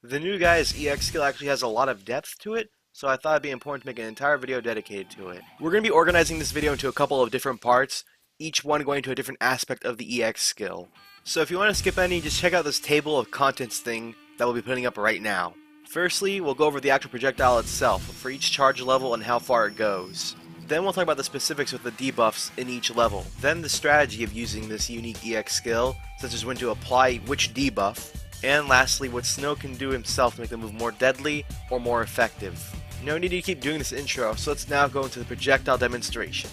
The new guy's EX skill actually has a lot of depth to it, so I thought it'd be important to make an entire video dedicated to it. We're going to be organizing this video into a couple of different parts, each one going to a different aspect of the EX skill. So if you want to skip any, just check out this table of contents thing that we'll be putting up right now. Firstly, we'll go over the actual projectile itself, for each charge level and how far it goes. Then we'll talk about the specifics with the debuffs in each level. Then the strategy of using this unique EX skill, such as when to apply which debuff. And lastly, what Snow can do himself to make the move more deadly or more effective. No need to keep doing this intro, so let's now go into the projectile demonstration.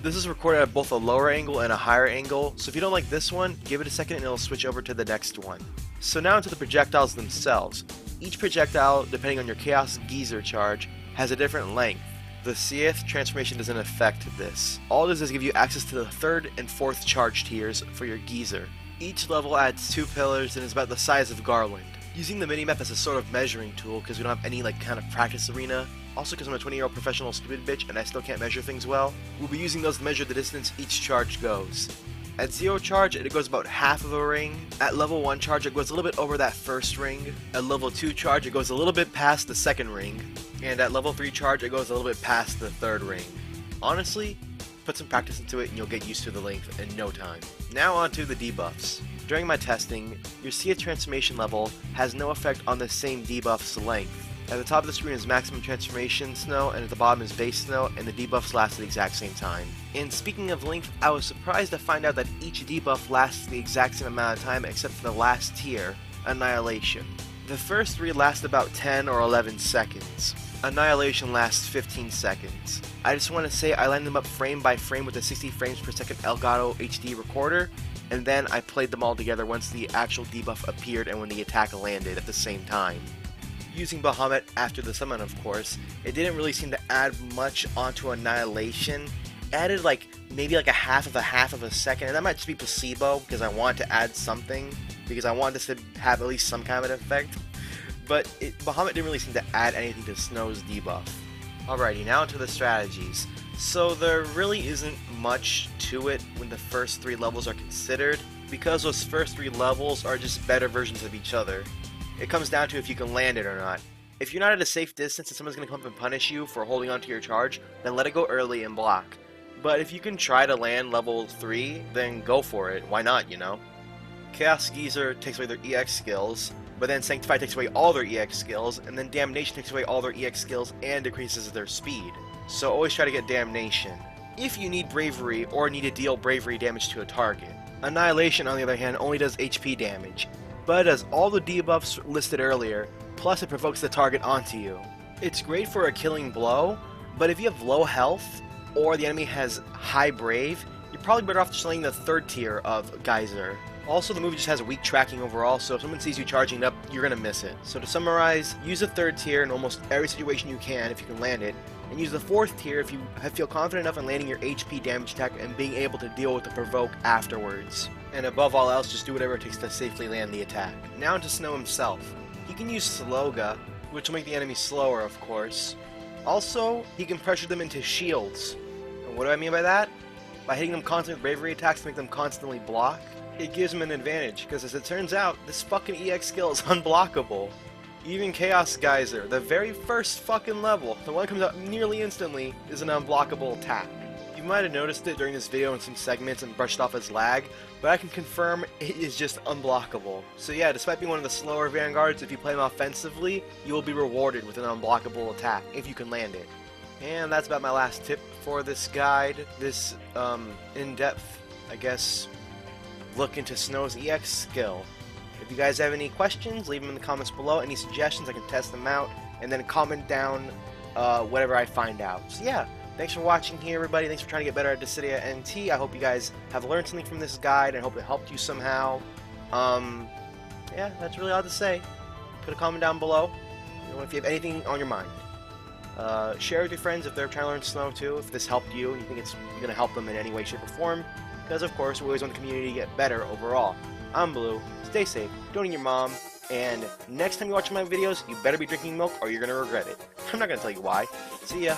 This is recorded at both a lower angle and a higher angle, so if you don't like this one, give it a second and it'll switch over to the next one. So now into the projectiles themselves. Each projectile, depending on your Chaos Geyser charge, has a different length. The Seath transformation doesn't affect this. All it does is give you access to the 3rd and 4th charge tiers for your Geyser. Each level adds 2 pillars and is about the size of Garland. Using the minimap as a sort of measuring tool because we don't have any kind of practice arena, also because I'm a 20-year-old professional stupid bitch and I still can't measure things well, we'll be using those to measure the distance each charge goes. At 0 charge, it goes about half of a ring. At level 1 charge, it goes a little bit over that first ring. At level 2 charge, it goes a little bit past the second ring. And at level 3 charge, it goes a little bit past the third ring. Honestly, put some practice into it and you'll get used to the length in no time. Now on to the debuffs. During my testing, your Seath transformation level has no effect on the same debuff's length. At the top of the screen is maximum transformation snow, and at the bottom is base snow, and the debuffs last at the exact same time. And speaking of length, I was surprised to find out that each debuff lasts the exact same amount of time except for the last tier, Annihilation. The first 3 last about 10 or 11 seconds. Annihilation lasts 15 seconds. I just want to say I lined them up frame by frame with a 60 frames per second Elgato HD recorder, and then I played them all together once the actual debuff appeared and when the attack landed at the same time. Using Bahamut after the summon, of course, it didn't really seem to add much onto Annihilation. It added maybe a half of a second, and that might just be placebo because I wanted to add something, because I wanted this to have at least some kind of an effect. But Bahamut didn't really seem to add anything to Snow's debuff. Alrighty, now into the strategies. So there really isn't much to it when the first 3 levels are considered, because those first 3 levels are just better versions of each other. It comes down to if you can land it or not. If you're not at a safe distance and someone's going to come up and punish you for holding onto your charge, then let it go early and block. But if you can try to land level 3, then go for it. Why not, you know? Chaos Geyser takes away their EX skills, but then Sanctify takes away all their EX skills, and then Damnation takes away all their EX skills and decreases their speed. So always try to get Damnation. If you need Bravery or need to deal Bravery damage to a target. Annihilation, on the other hand, only does HP damage, but it does all the debuffs listed earlier, plus it provokes the target onto you. It's great for a killing blow, but if you have low health, or the enemy has high brave, you're probably better off just laying the 3rd tier of Geyser. Also, the movie just has weak tracking overall, so if someone sees you charging it up, you're gonna miss it. So to summarize, use the 3rd tier in almost every situation you can if you can land it, and use the 4th tier if you feel confident enough in landing your HP damage attack and being able to deal with the provoke afterwards. And above all else, just do whatever it takes to safely land the attack. Now into Snow himself. He can use Sloga, which will make the enemy slower, of course. Also, he can pressure them into shields. And what do I mean by that? By hitting them constantly with bravery attacks to make them constantly block. It gives him an advantage, because as it turns out, this fucking EX skill is unblockable. Even Chaos Geyser, the very first fucking level, the one that comes out nearly instantly, is an unblockable attack. You might have noticed it during this video in some segments and brushed off as lag, but I can confirm it is just unblockable. So yeah, despite being one of the slower vanguards, if you play him offensively, you will be rewarded with an unblockable attack if you can land it. And that's about my last tip for this guide, this in-depth, I guess, look into Snow's EX skill. If you guys have any questions, leave them in the comments below. Any suggestions, I can test them out, and then comment down whatever I find out. So yeah, thanks for watching here, everybody. Thanks for trying to get better at Dissidia NT. I hope you guys have learned something from this guide, and I hope it helped you somehow. Yeah, that's really all to say. Put a comment down below, if you have anything on your mind. Share with your friends if they're trying to learn Snow too, if this helped you, and you think it's going to help them in any way, shape, or form. Because, of course, we always want the community to get better overall. I'm Blue. Stay safe. Don't eat your mom. And next time you watch my videos, you better be drinking milk or you're going to regret it. I'm not going to tell you why. See ya.